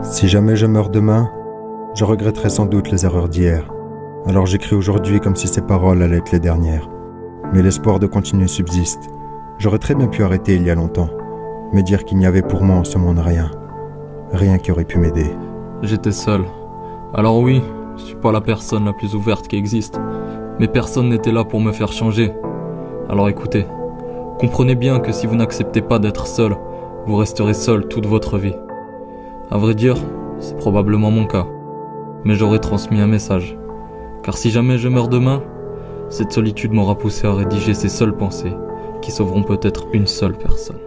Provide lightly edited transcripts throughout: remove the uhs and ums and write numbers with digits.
Si jamais je meurs demain, je regretterai sans doute les erreurs d'hier. Alors j'écris aujourd'hui comme si ces paroles allaient être les dernières. Mais l'espoir de continuer subsiste. J'aurais très bien pu arrêter il y a longtemps, mais dire qu'il n'y avait pour moi en ce monde rien. Rien qui aurait pu m'aider. J'étais seul. Alors oui, je suis pas la personne la plus ouverte qui existe, mais personne n'était là pour me faire changer. Alors écoutez, comprenez bien que si vous n'acceptez pas d'être seul, vous resterez seul toute votre vie. À vrai dire, c'est probablement mon cas, mais j'aurais transmis un message. Car si jamais je meurs demain, cette solitude m'aura poussé à rédiger ces seules pensées, qui sauveront peut-être une seule personne.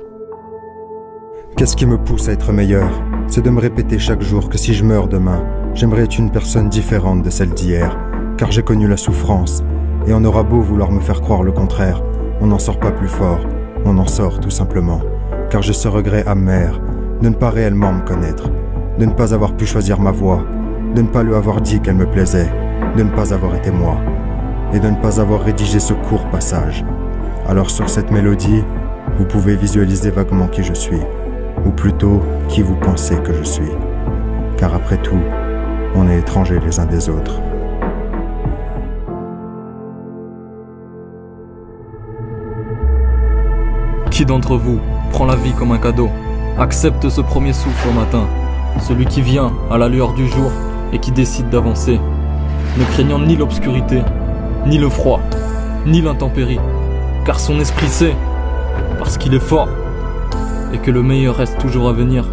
Qu'est-ce qui me pousse à être meilleur? C'est de me répéter chaque jour que si je meurs demain, j'aimerais être une personne différente de celle d'hier, car j'ai connu la souffrance, et on aura beau vouloir me faire croire le contraire, on n'en sort pas plus fort, on en sort tout simplement, car j'ai ce regret amer de ne pas réellement me connaître, de ne pas avoir pu choisir ma voie, de ne pas lui avoir dit qu'elle me plaisait, de ne pas avoir été moi, et de ne pas avoir rédigé ce court passage. Alors sur cette mélodie, vous pouvez visualiser vaguement qui je suis, ou plutôt qui vous pensez que je suis, car après tout, on est étrangers les uns des autres. Qui d'entre vous prend la vie comme un cadeau, accepte ce premier souffle au matin, celui qui vient à la lueur du jour et qui décide d'avancer, ne craignant ni l'obscurité, ni le froid, ni l'intempérie, car son esprit sait, parce qu'il est fort, et que le meilleur reste toujours à venir,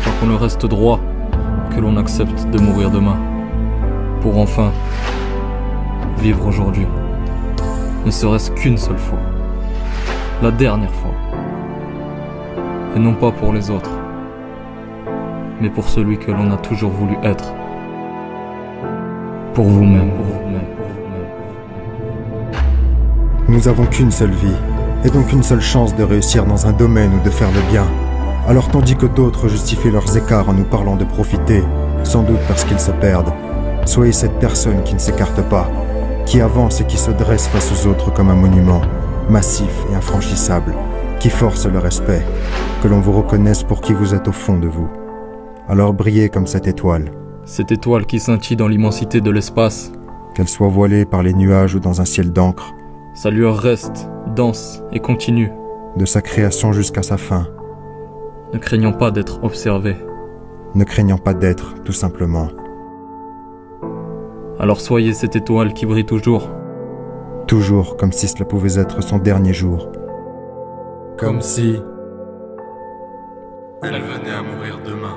tant qu'on le reste droit, que l'on accepte de mourir demain, pour enfin vivre aujourd'hui, ne serait-ce qu'une seule fois, la dernière fois, et non pas pour les autres, mais pour celui que l'on a toujours voulu être, pour vous-même. Nous avons qu'une seule vie, et donc une seule chance de réussir dans un domaine ou de faire le bien. Alors tandis que d'autres justifient leurs écarts en nous parlant de profiter, sans doute parce qu'ils se perdent, soyez cette personne qui ne s'écarte pas, qui avance et qui se dresse face aux autres comme un monument, massif et infranchissable, qui force le respect, que l'on vous reconnaisse pour qui vous êtes au fond de vous. Alors brillez comme cette étoile. Cette étoile qui scintille dans l'immensité de l'espace. Qu'elle soit voilée par les nuages ou dans un ciel d'encre. Sa lueur reste, danse et continue. De sa création jusqu'à sa fin. Ne craignant pas d'être observé. Ne craignant pas d'être, tout simplement. Alors soyez cette étoile qui brille toujours. Toujours comme si cela pouvait être son dernier jour. Comme si elle venait à mourir demain.